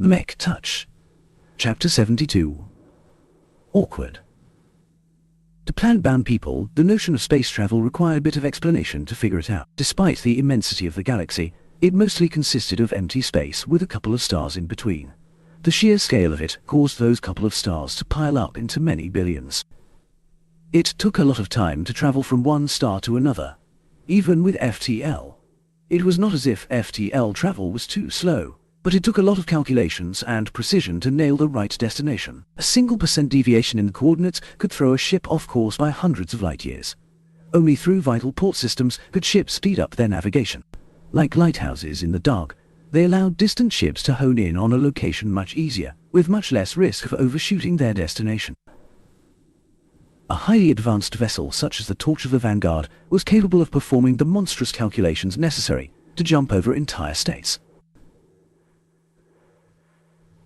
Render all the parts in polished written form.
The Mech Touch. Chapter 72. Awkward. To planet-bound people, the notion of space travel required a bit of explanation to figure it out. Despite the immensity of the galaxy, it mostly consisted of empty space with a couple of stars in between. The sheer scale of it caused those couple of stars to pile up into many billions. It took a lot of time to travel from one star to another, even with FTL. It was not as if FTL travel was too slow, but it took a lot of calculations and precision to nail the right destination. A single % deviation in the coordinates could throw a ship off course by hundreds of light years. Only through vital port systems could ships speed up their navigation. Like lighthouses in the dark, they allowed distant ships to hone in on a location much easier, with much less risk of overshooting their destination. A highly advanced vessel such as the Torch of the Vanguard was capable of performing the monstrous calculations necessary to jump over entire states.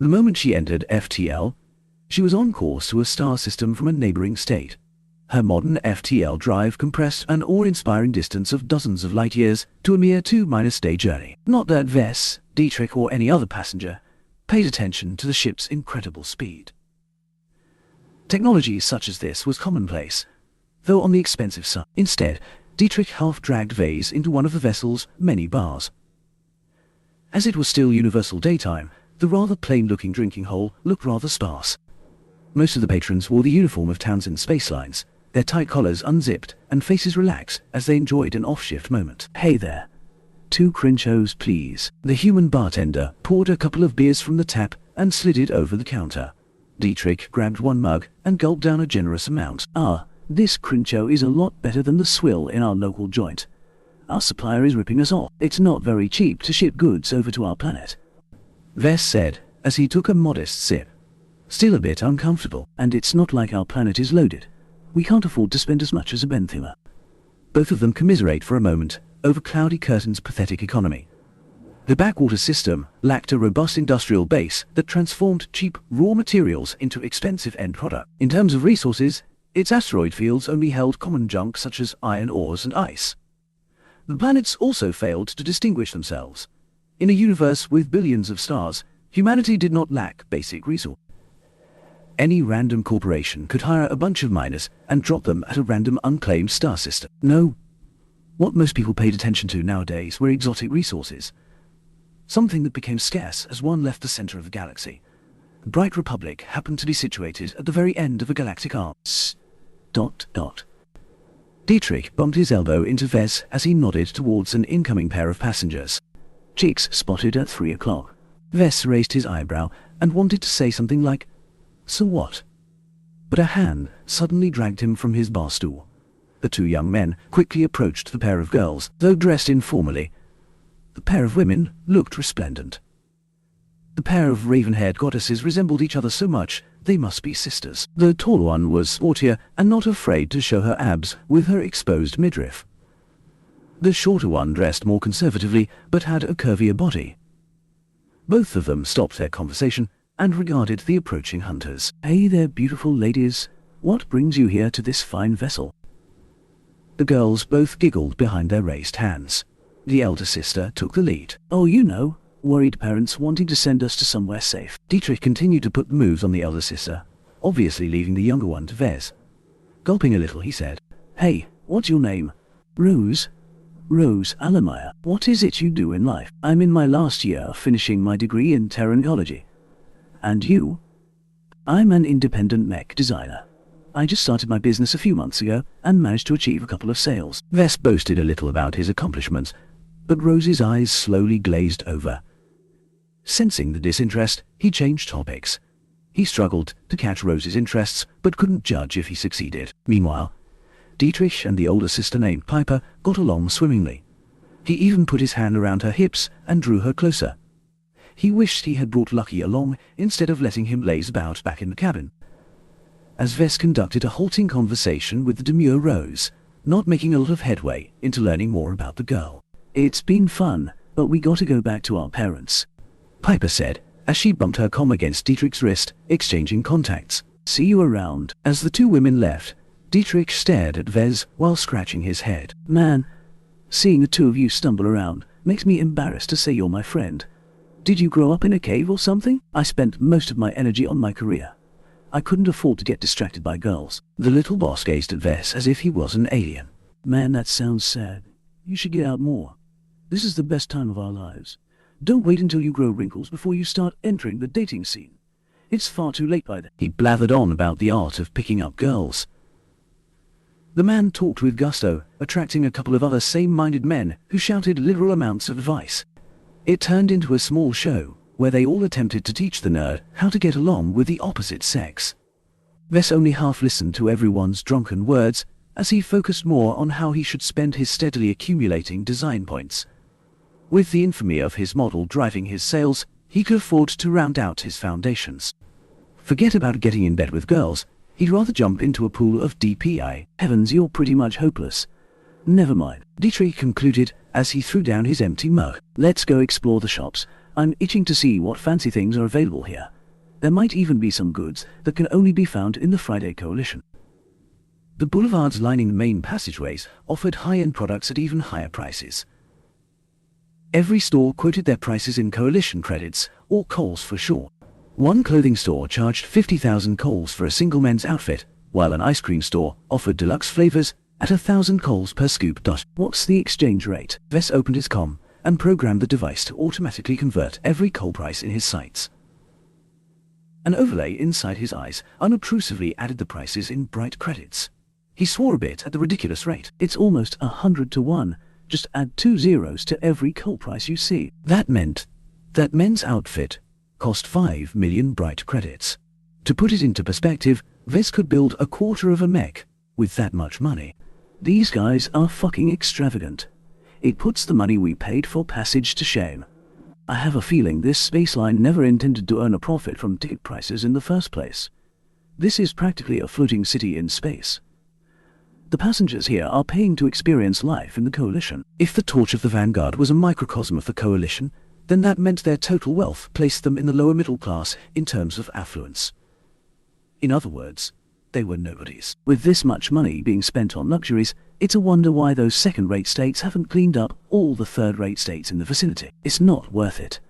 The moment she entered FTL, she was on course to a star system from a neighboring state. Her modern FTL drive compressed an awe-inspiring distance of dozens of light years to a mere 2-day journey. Not that Vess, Dietrich, or any other passenger paid attention to the ship's incredible speed. Technology such as this was commonplace, though on the expensive side. Instead, Dietrich half-dragged Vase into one of the vessel's many bars. As it was still universal daytime, the rather plain-looking drinking hole looked rather sparse. Most of the patrons wore the uniform of Townsend Space Lines, their tight collars unzipped and faces relaxed as they enjoyed an off-shift moment. "Hey there. 2 Crinchos, please." The human bartender poured a couple of beers from the tap and slid it over the counter. Dietrich grabbed one mug and gulped down a generous amount. This Crincho is a lot better than the swill in our local joint. Our supplier is ripping us off. It's not very cheap to ship goods over to our planet," Vess said, as he took a modest sip. "Still a bit uncomfortable, and it's not like our planet is loaded. We can't afford to spend as much as a Benthima." Both of them commiserate for a moment over Cloudy Curtain's pathetic economy. The backwater system lacked a robust industrial base that transformed cheap raw materials into expensive end product. In terms of resources, its asteroid fields only held common junk such as iron ores and ice. The planets also failed to distinguish themselves. In a universe with billions of stars, humanity did not lack basic resources. Any random corporation could hire a bunch of miners and drop them at a random unclaimed star system. No. What most people paid attention to nowadays were exotic resources. Something that became scarce as one left the center of the galaxy. The Bright Republic happened to be situated at the very end of a galactic arc. Dietrich bumped his elbow into Vess as he nodded towards an incoming pair of passengers. Cheeks spotted at 3 o'clock. Vess raised his eyebrow and wanted to say something like, "So what?" But a hand suddenly dragged him from his bar stool. The 2 young men quickly approached the pair of girls, though dressed informally. The pair of women looked resplendent. The pair of raven-haired goddesses resembled each other so much they must be sisters. The taller one was sportier and not afraid to show her abs with her exposed midriff. The shorter one dressed more conservatively but had a curvier body. Both of them stopped their conversation and regarded the approaching hunters. "Hey there, beautiful ladies. What brings you here to this fine vessel?" The girls both giggled behind their raised hands. The elder sister took the lead. "Oh, you know, worried parents wanting to send us to somewhere safe." Dietrich continued to put the moves on the elder sister, obviously leaving the younger one to Vess. Gulping a little, he said, "Hey, what's your name?" "Rose. Rose Allemeyer. What is it you do in life?" "I'm in my last year, finishing my degree in Terranology." "And you?" "I'm an independent mech designer. I just started my business a few months ago and managed to achieve a couple of sales." Vess boasted a little about his accomplishments, but Rose's eyes slowly glazed over. Sensing the disinterest, he changed topics. He struggled to catch Rose's interests, but couldn't judge if he succeeded. Meanwhile, Dietrich and the older sister named Piper got along swimmingly. He even put his hand around her hips and drew her closer. He wished he had brought Lucky along instead of letting him laze about back in the cabin. As Vess conducted a halting conversation with the demure Rose, not making a lot of headway into learning more about the girl. "It's been fun, but we gotta go back to our parents," Piper said, as she bumped her comm against Dietrich's wrist, exchanging contacts. "See you around." As the 2 women left, Dietrich stared at Vess while scratching his head. "Man, seeing the 2 of you stumble around makes me embarrassed to say you're my friend. Did you grow up in a cave or something? I spent most of my energy on my career. I couldn't afford to get distracted by girls. The little boss gazed at Vess as if he was an alien. Man, that sounds sad. You should get out more. This is the best time of our lives. Don't wait until you grow wrinkles before you start entering the dating scene. It's far too late by then. He blathered on about the art of picking up girls. The man talked with gusto, attracting a couple of other same-minded men who shouted literal amounts of advice. It turned into a small show, where they all attempted to teach the nerd how to get along with the opposite sex. Vess only half listened to everyone's drunken words, as he focused more on how he should spend his steadily accumulating design points. With the infamy of his model driving his sales, he could afford to round out his foundations. Forget about getting in bed with girls. He'd rather jump into a pool of DPI. Heavens, you're pretty much hopeless. Never mind, Dietrich concluded as he threw down his empty mug. Let's go explore the shops. I'm itching to see what fancy things are available here. There might even be some goods that can only be found in the Friday Coalition. The boulevards lining the main passageways offered high-end products at even higher prices. Every store quoted their prices in Coalition credits, or coals for short. One clothing store charged 50,000 coals for a single men's outfit, while an ice cream store offered deluxe flavors at 1,000 coals per scoop. What's the exchange rate? Vess opened his comm and programmed the device to automatically convert every coal price in his sights. An overlay inside his eyes unobtrusively added the prices in bright credits. He swore a bit at the ridiculous rate. It's almost 100 to 1. Just add 2 zeros to every coal price you see. That meant that men's outfit cost 5 million bright credits. To put it into perspective, Vess could build a quarter of a mech with that much money. These guys are fucking extravagant. It puts the money we paid for passage to shame. I have a feeling this space line never intended to earn a profit from ticket prices in the first place. This is practically a floating city in space. The passengers here are paying to experience life in the Coalition. If the torch of the Vanguard was a microcosm of the Coalition, then that meant their total wealth placed them in the lower middle class in terms of affluence. In other words, they were nobodies. With this much money being spent on luxuries, it's a wonder why those second-rate states haven't cleaned up all the third-rate states in the vicinity. It's not worth it.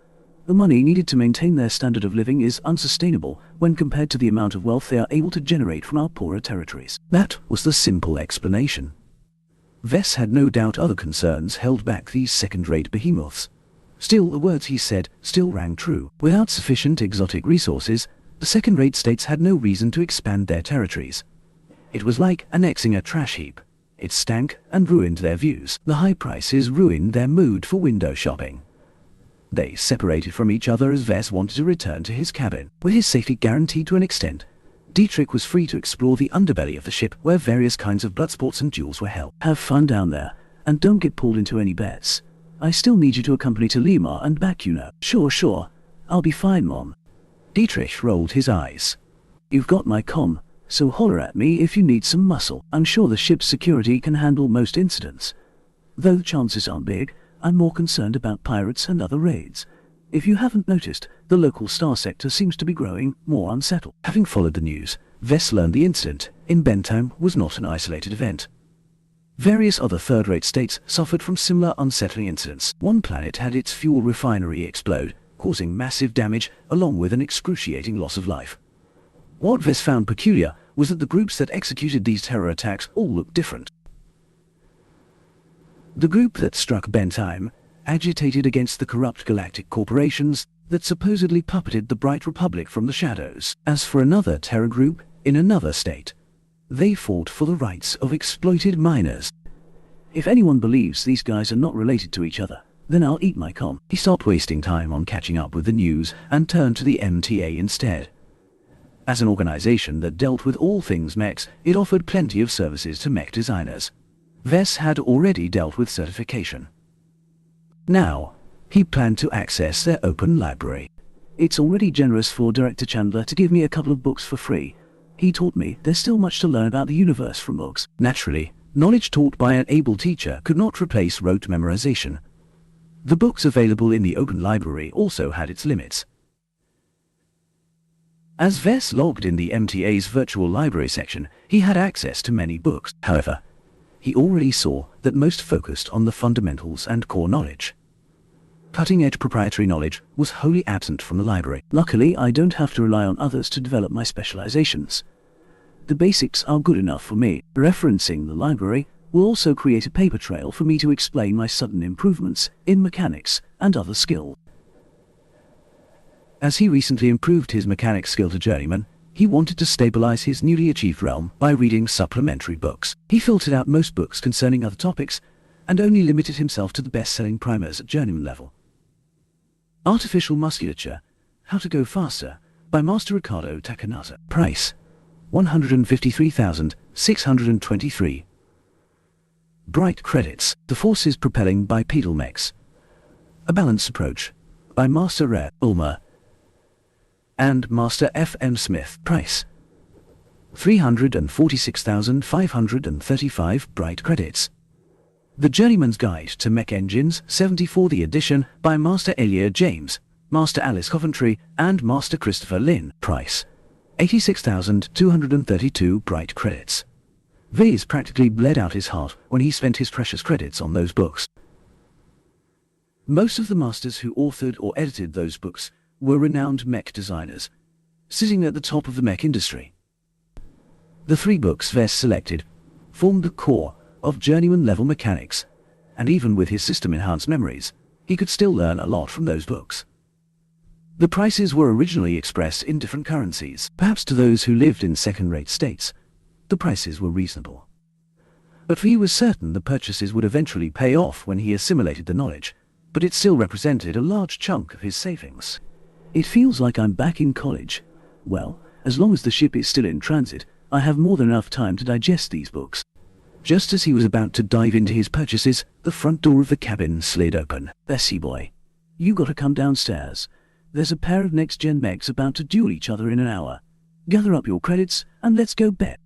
The money needed to maintain their standard of living is unsustainable when compared to the amount of wealth they are able to generate from our poorer territories. That was the simple explanation. Vess had no doubt other concerns held back these second-rate behemoths. Still, the words he said still rang true. Without sufficient exotic resources, the second-rate states had no reason to expand their territories. It was like annexing a trash heap. It stank and ruined their views. The high prices ruined their mood for window shopping. They separated from each other as Vess wanted to return to his cabin. With his safety guaranteed to an extent, Dietrich was free to explore the underbelly of the ship where various kinds of blood sports and duels were held. Have fun down there, and don't get pulled into any bets. I still need you to accompany to Lima and back, you know. Sure. I'll be fine, Mom. Dietrich rolled his eyes. You've got my comm, so holler at me if you need some muscle. I'm sure the ship's security can handle most incidents. Though the chances aren't big, I'm more concerned about pirates and other raids. If you haven't noticed, the local star sector seems to be growing more unsettled. Having followed the news, Vess learned the incident in Bentheim was not an isolated event. Various other third-rate states suffered from similar unsettling incidents. One planet had its fuel refinery explode, causing massive damage along with an excruciating loss of life. What Vess found peculiar was that the groups that executed these terror attacks all looked different. The group that struck Bentheim agitated against the corrupt galactic corporations that supposedly puppeted the Bright Republic from the shadows. As for another terror group in another state, they fought for the rights of exploited miners. If anyone believes these guys are not related to each other, then I'll eat my comm. He stopped wasting time on catching up with the news and turned to the MTA instead. As an organization that dealt with all things mechs, it offered plenty of services to mech designers. Vess had already dealt with certification. Now, he planned to access their open library. It's already generous for Director Chandler to give me a couple of books for free. He taught me there's still much to learn about the universe from books. Naturally, knowledge taught by an able teacher could not replace rote memorization. The books available in the open library also had its limits. As Vess logged in the MTA's virtual library section, he had access to many books. However, he already saw that most focused on the fundamentals and core knowledge. Cutting-edge proprietary knowledge was wholly absent from the library. Luckily, I don't have to rely on others to develop my specializations. The basics are good enough for me. Referencing the library will also create a paper trail for me to explain my sudden improvements in mechanics and other skills. As he recently improved his mechanics skill to journeyman, he wanted to stabilize his newly achieved realm by reading supplementary books. He filtered out most books concerning other topics and only limited himself to the best-selling primers at journeyman level. Artificial Musculature, How to Go Faster, by Master Ricardo Takanata. Price, $153,623. Bright Credits, The Forces Propelling Bipedal Mechs. A Balanced Approach, by Master Rare Ulmer and Master F.M. Smith. Price, $346,535 bright credits. The Journeyman's Guide to Mech Engines 74th edition by Master Elia James, Master Alice Coventry and Master Christopher Lynn. Price, $86,232 bright credits. Viz practically bled out his heart when he spent his precious credits on those books. Most of the masters who authored or edited those books were renowned mech designers, sitting at the top of the mech industry. The 3 books Vess selected formed the core of journeyman-level mechanics, and even with his system-enhanced memories, he could still learn a lot from those books. The prices were originally expressed in different currencies. Perhaps to those who lived in second-rate states, the prices were reasonable. But he was certain the purchases would eventually pay off when he assimilated the knowledge, but it still represented a large chunk of his savings. It feels like I'm back in college. Well, as long as the ship is still in transit, I have more than enough time to digest these books. Just as he was about to dive into his purchases, the front door of the cabin slid open. Bessie boy, you gotta come downstairs. There's a pair of next-gen mechs about to duel each other in an hour. Gather up your credits and let's go bet.